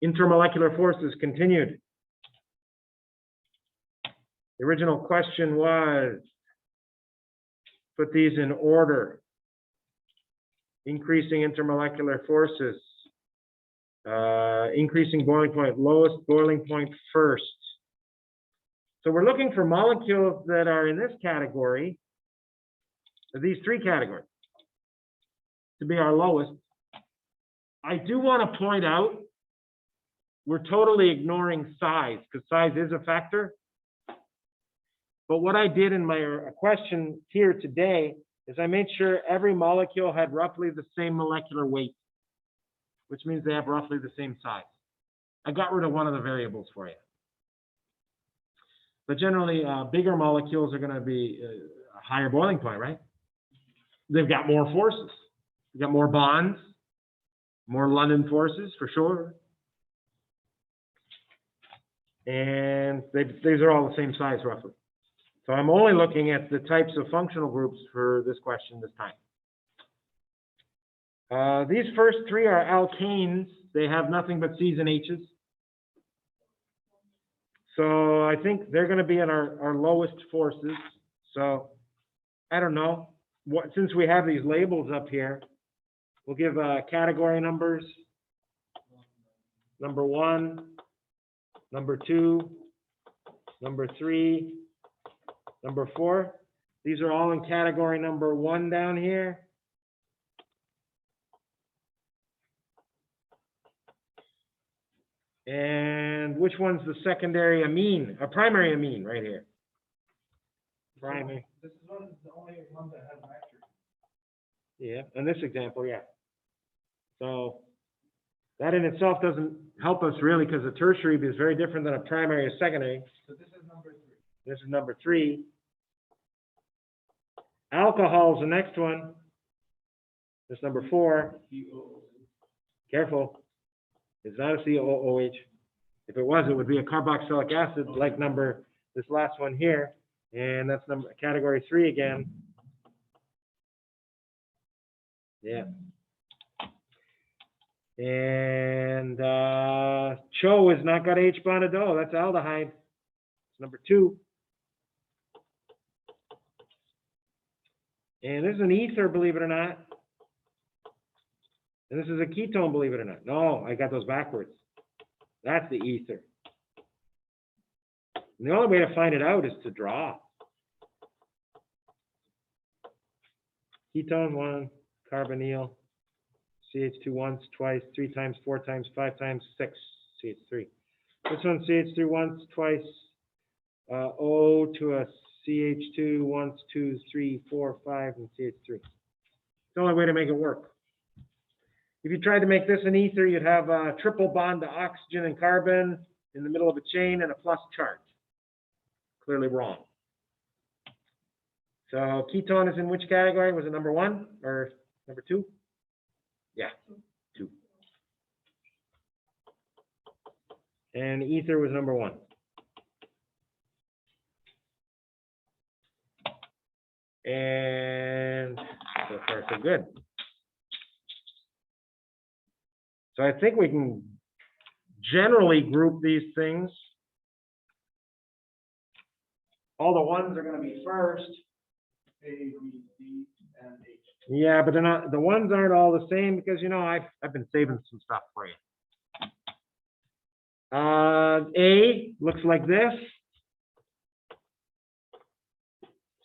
Intermolecular forces continued. The original question was, put these in order. Increasing intermolecular forces. Increasing boiling point, lowest boiling point first. So we're looking for molecules that are in this category, these three categories, to be our lowest. I do want to point out, we're totally ignoring size, because size is a factor. But what I did in my question here today is I made sure every molecule had roughly the same molecular weight, which means they have roughly the same size. I got rid of one of the variables for you. But generally, bigger molecules are going to be a higher boiling point, right? They've got more forces. They've got more bonds, more London forces for sure. And these are all the same size roughly. So I'm only looking at the types of functional groups for this question this time. These first three are alkanes. They have nothing but C's and H's. So I think they're going to be at our lowest forces. So I don't know. Since we have these labels up here, we'll give category numbers. Number 1, number 2, number 3, number 4. These are all in category number 1 down here. And which one's the secondary amine, a primary amine right here? Primary. This is the only one that has an actor. Yeah, in this example, yeah. So that in itself doesn't help us really, because a tertiary is very different than a primary or secondary. So this is number 3. This is number 3. Alcohol is the next one. This is number 4. Careful. It's not a COOH. If it was, it would be a carboxylic acid like this last one here. And that's category 3 again. Yeah. And CHO is not got H bonded O. That's aldehyde. It's number 2. And this is an ether, believe it or not. And this is a ketone, believe it or not. No, I got those backwards. That's the ether. And the only way to find it out is to draw. Ketone 1, carbonyl, CH2 once, twice, 3 times, 4 times, 5 times, 6, CH3. This one CH3 once, twice, O to a CH2 once, 2, 3, 4, 5, and CH3. It's the only way to make it work. If you tried to make this an ether, you'd have a triple bond to oxygen and carbon in the middle of a chain and a plus charge. Clearly wrong. So ketone is in which category? Was it number 1 or number 2? Yeah, 2. And ether was number 1. And so far so good. So I think we can generally group these things. All the ones are going to be first. A, B, C, and H. Yeah, but they're not. The ones aren't all the same because I've been saving some stuff for you. A looks like this.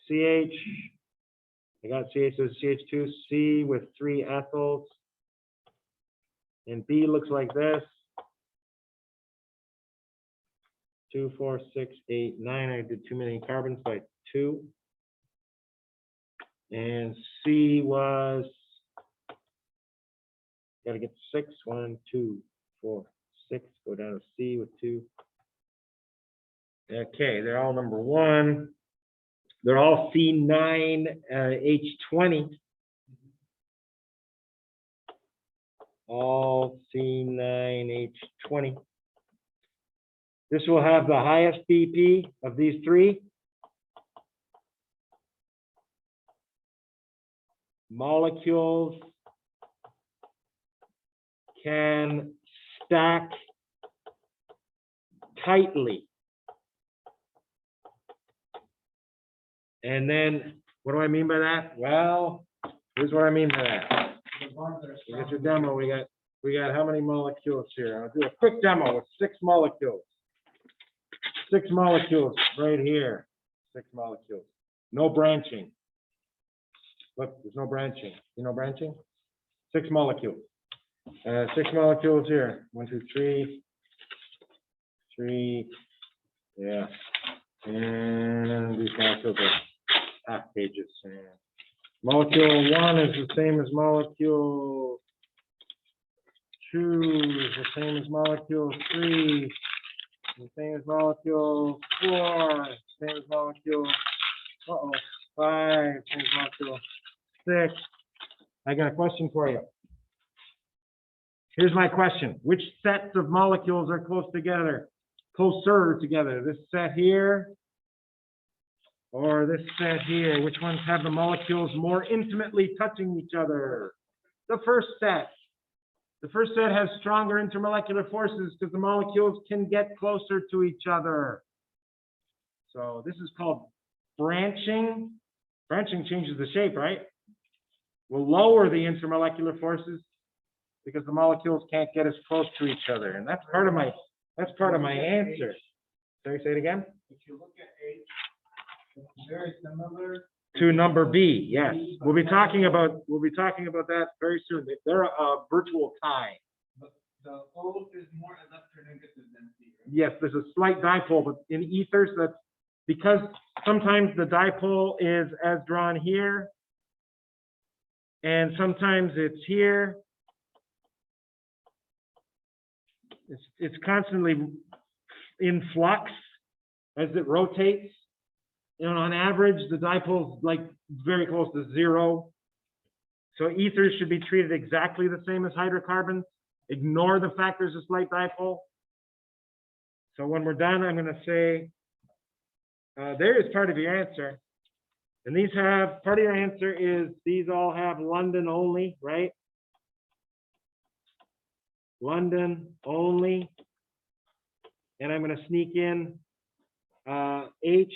CH. I got CH. So CH2. C with 3 ethyls. And B looks like this. 2, 4, 6, 8, 9. I did too many carbons by 2. And C was, got to get 6. 1, 2, 4, 6. Go down to C with 2. Okay, they're all number 1. They're all C9 H20. All C9 H20. This will have the highest BP of these 3. Molecules can stack tightly. And then, what do I mean by that? Well, here's what I mean by that. The bonds are We got strong. your demo. We got how many molecules here? I'll do a quick demo with 6 molecules. 6 molecules right here. 6 molecules. No branching. Look, there's no branching. You know branching? 6 molecules. 6 molecules here. 1, 2, 3. 3. Yeah. And these molecules are half pages. Molecule 1 is the same as molecule 2, is the same as molecule 3, the same as molecule 4, same as molecule 5, same as molecule 6. I got a question for you. Here's my question. Which sets of molecules are closer together? This set here or this set here? Which ones have the molecules more intimately touching each other? The first set. The first set has stronger intermolecular forces because the molecules can get closer to each other. So this is called branching. Branching changes the shape, right? We'll lower the intermolecular forces because the molecules can't get as close to each other. And that's part of my answer. Sorry, say it again. If you look at H, it's very similar. To number B, yes. We'll be talking about that very soon. They're a virtual tie. But the O is more electronegative than C, right? Yes, there's a slight dipole, but in ethers, that's because sometimes the dipole is as drawn here, and sometimes it's here. It's constantly in flux as it rotates. You know, on average, the dipole's like very close to 0. So ethers should be treated exactly the same as hydrocarbons. Ignore the fact there's a slight dipole. So when we're done, I'm going to say, there is part of your answer. And these have, part of your answer is these all have London only, right? London only. And I'm going to sneak in H.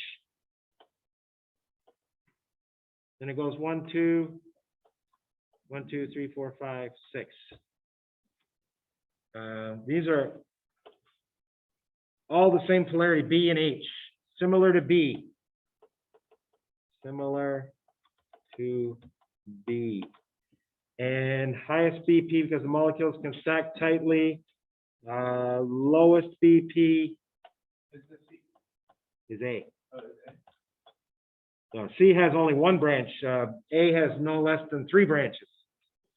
Then it goes 1, 2, 1, 2, 3, 4, 5, 6. These are all the same polarity, B and H, similar to B. Similar to B. And highest BP because the molecules can stack tightly. Lowest BP Is the C? is A. Oh, okay. No, C has only 1 branch. A has no less than 3 branches.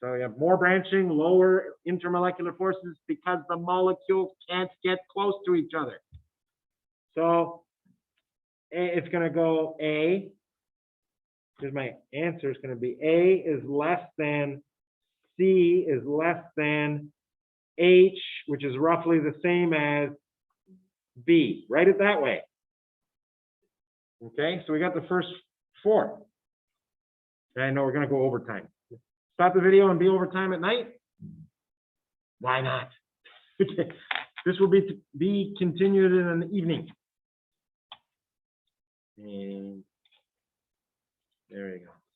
So you have more branching, lower intermolecular forces because the molecules can't get close to each other. So it's going to go A. Here's my answer. It's going to be A is less than C is less than H, which is roughly the same as B. Write it that way. Okay, so we got the first 4. I know we're going to go overtime. Stop the video and be overtime at night? Why not? This will be continued in an evening. And there we go.